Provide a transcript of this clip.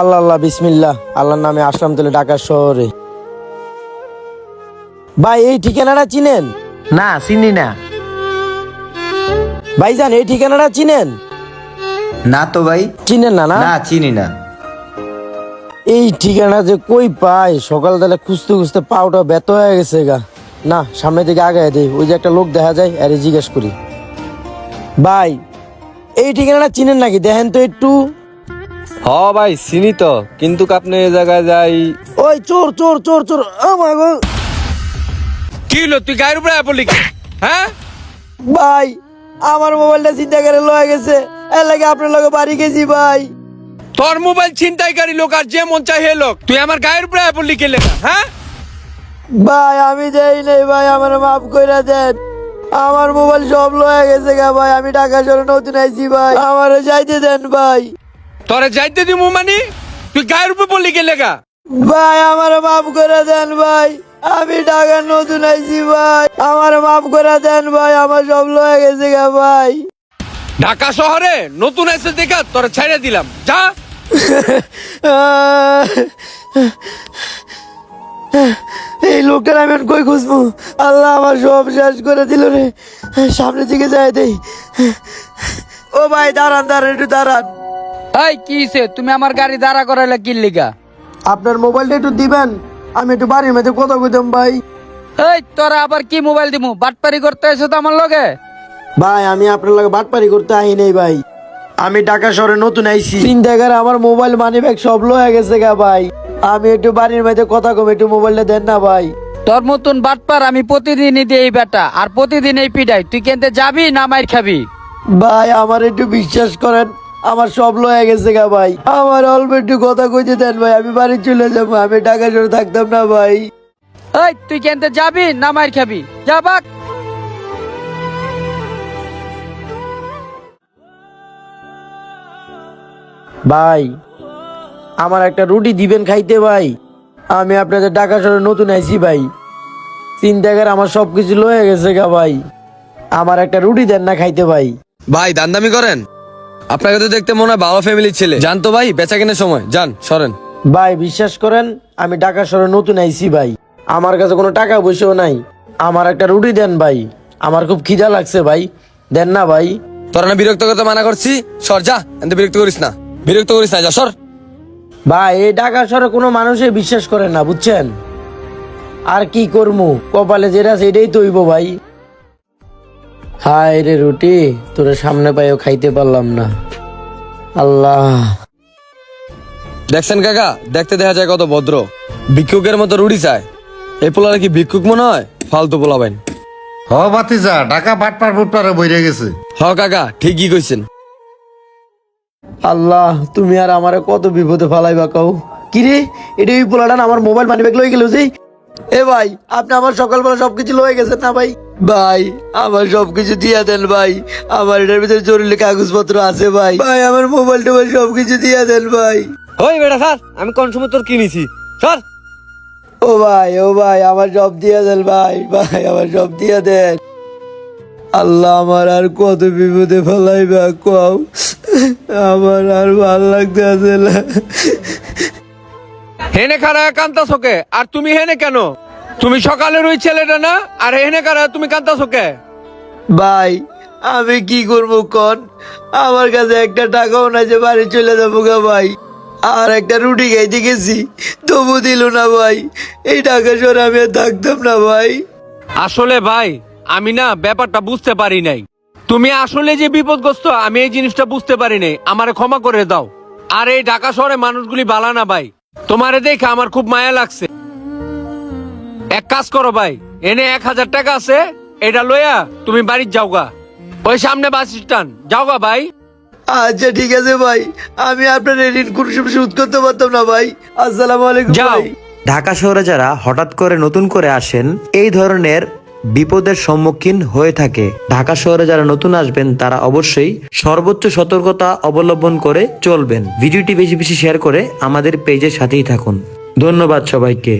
আল্লাহ আল্লাহ বিসমিল্লাহ, আল্লাহর নামে আসলাম তাহলে ঢাকা শহরে। ভাই এই ঠিকানাটা চিনেন? না, চিনি না। ভাইজান এই ঠিকানাটা চিনেন? না তো ভাই। চিনেন না? না না, চিনি না। এই ঠিকানা যে কই পাই, সকাল বেলা খুঁজতে খুঁজতে পাউটা ব্যথা হয়ে গেছে গা। না, সামনে দিকে আগায় দেই, ওই যে একটা লোক দেখা যায় আরে জিজ্ঞেস করি। ভাই এই ঠিকানাটা চিনেন নাকি, দেখেন তো একটু। হ ভাই চিনি তো, কিন্তু আপনি এই জায়গায় যাই। ওই চোর চোর চোর চোর, আমার গো। কি হলো, তুই গায়ের উপরে পড়লি কি? হ্যাঁ ভাই আমার মোবাইলটা চিন্তা করে লয়ে গেছে, এর লাগে আপনার লগে বাড়ি গেছি ভাই। তোর মোবাইল ছিনতাইকারী লোক আর যে মন চাই হে লোক, তুই আমার গায়ের উপরে পড়লি কে লেখা? হ্যাঁ ভাই আমি দেই নাই ভাই, আমার মাফ কইরা দেন। আমার মোবাইল সব লয়ে গেছে গা ভাই, আমি ঢাকা শহরে নতুন আইছি ভাই, আমারে যাইতে দেন ভাই। তোরে যাইতে দিমু মানে? তুই গায়ের উপরে পড়লি কে লেখা? ভাই আমারে মাফ করে দেন ভাই, আমি ঢাকা নতুন আইছি ভাই, আমারে মাফ করে দেন ভাই, আমার সব লয়ে গেছে গা ভাই। ঢাকা শহরে নতুন এসে দেখা তোরে ছেড়ে দিলাম, যা। এই লোকটার আমি এখন কই খুঁজবো? আল্লাহ আমার সব শেষ করে দিল রে। সামনের দিকে যাই দেই। ও ভাই দাঁড়ান দাঁড়ান, একটু দাঁড়ান। এই কি হইছে? তুমি আমার গাড়ি দাঁড়া করাইলে কি লিগা? আপনার মোবাইলটা একটু দিবেন, আমি একটু বাড়ির মধ্যে কথা কইতাম ভাই। এই তোরা আবার কি মোবাইল দিমু? বাটপারি করতে এসো তো আমার লগে? ভাই আমি আপনার লগে বাটপারি করতে আই নাই ভাই, আমি ঢাকা শহরে নতুন আইছি। চিন্তা করে আমার মোবাইল মানি ব্যাগ সব লয়ে গেছে গা ভাই, আমি একটু বাড়ির মধ্যে কথা কম, একটু মোবাইলটা দেন না ভাই। তোর মতন বাটপার আমি প্রতিদিনই দিই এই বেটা, আর প্রতিদিন এই পিটাই। তুই কেনতে যাবি না মাইর খাবি? ভাই আমার একটু বিশ্বাস করেন, আমার সব লয়ে গেছে গা ভাই, আমার অল্প একটু কথা কইতে দেন ভাই, আমি বাড়ি চলে যাবো, আমি ঢাকা শহরে থাকতাম না ভাই। এই তুই কেনতে যাবি না মাইর খাবি? যা বাক। ভাই আমার একটা রুটি দিবেন খাইতে ভাই, আমি আপনাদের ঢাকা শহরে নতুন আইছি ভাই, চিন্তা করে আমার সবকিছু লয়ে গেছে গা ভাই, আমার একটা রুটি দেন না খাইতে ভাই। ভাই দান্দামি করেন? আপনাকে তো দেখতে মনে হয় ভালো ফ্যামিলির ছেলে। জান তো ভাই, বেচা কেনার সময় যান, সরেন। ভাই বিশ্বাস করেন, আমি ঢাকা শহরে নতুন আইছি ভাই, আমার কাছে কোনো টাকা পয়সাও নাই, আমার একটা রুটি দেন ভাই, আমার খুব খিদা লাগছে ভাই, দেন না ভাই। তোরা না বিরক্ত করতে মানা করছি, সর যা, এত বিরক্ত করিস না, বিরক্ত করিস না, যা সর। ভাই এই ঢাকা শহরে কোনো মানুষই বিশ্বাস করে না বুঝছেন, আর কি করমু, কপালে যেটা সেটাই তো হইব ভাই। হায় রে রুটি, তোরা সামনে পাইও খাইতে পারলাম না। আল্লাহ। দেখছেন কাকা, দেখতে দেখা যায় কত ভদ্র, ভিক্ষুকের মতো রুটি চায়। এই পোলারে কি ভিক্ষুক মনে হয়? ফালতু পোলাবেন। হ বাতিজা, ঢাকা বাটপার বুটপারে বইরে গেছে। হ কাকা, ঠিকই কইছেন। আল্লাহ তুমি আর আমারে কত বিপদে ফালাইবা কও। কিরে এটা ওই পোলাটা না আমার মোবাইল মানি ব্যাগ লয়ে গেল যে। এ ভাই আপনি আমার সকালবেলা সবকিছু লয়ে গেছেন না ভাই? ভাই আমার সবকিছু দিয়া দেন ভাই, আমার এটার ভিতরে জরুরি কাগজপত্র আছে ভাই, ভাই আমার মোবাইল টোবাইল সবকিছু দিয়া দেন ভাই। ওই বেটা স্যার, আমি কোন সময় তোর কিনেছি, সর। ও ভাই আমার সব দিয়া দেন ভাই, ভাই আমার সব দিয়া দেন। আল্লাহ আমার আর কত বিপদে ফেলাইবা কও, আমার আর ভাল লাগতে আছে না। হেনে খারা কান্তা চোখে, আর তুমি হেনে কেন? তুমি সকালের ওই ছেলেটা না, আর হেনে খারা তুমি কান্তা চোখে? ভাই আমি কি করবো কন, আমার কাছে একটা টাকাও নাই যে বাড়ি চলে যাবো গা ভাই, আর একটা রুটি খাইতে গেছি তবু দিল না ভাই, এই ঢাকা শহরে আমি আর থাকতাম না ভাই। আসলে ভাই আমি না ব্যাপারটা বুঝতে পারি নাই, তুমি আসলে যে বিপদগ্রস্ত আমি এই জিনিসটা বুঝতে পারি নাই, আমারে ক্ষমা করে দাও। আর এই ঢাকা শহরে মানুষগুলি বালা না ভাই, তোমারে দেখে আমার খুব মায়া লাগছে। এক কাজ করো ভাই, এনে 1000 টাকা আছে, এটা লইয়া তুমি বাড়ির যাওগা, ওই সামনে বাস স্ট্যান্ড যাওগা ভাই। আচ্ছা ঠিক আছে ভাই, আমি আপনার ঋণ কোনো সময় শোধ করতে পারতাম না ভাই, আসসালামু আলাইকুম যাও। ভাই। ঢাকা শহরে যারা হঠাৎ করে নতুন করে আসেন, এই ধরনের বিপদের সম্মুখীন হয়ে থাকে। ঢাকা শহরে যারা নতুন আসবেন তারা অবশ্যই সর্বোচ্চ সতর্কতা অবলম্বন করে চলবেন। ভিডিওটি বেশি বেশি শেয়ার করে আমাদের পেজের সাথেই থাকুন। ধন্যবাদ সবাইকে।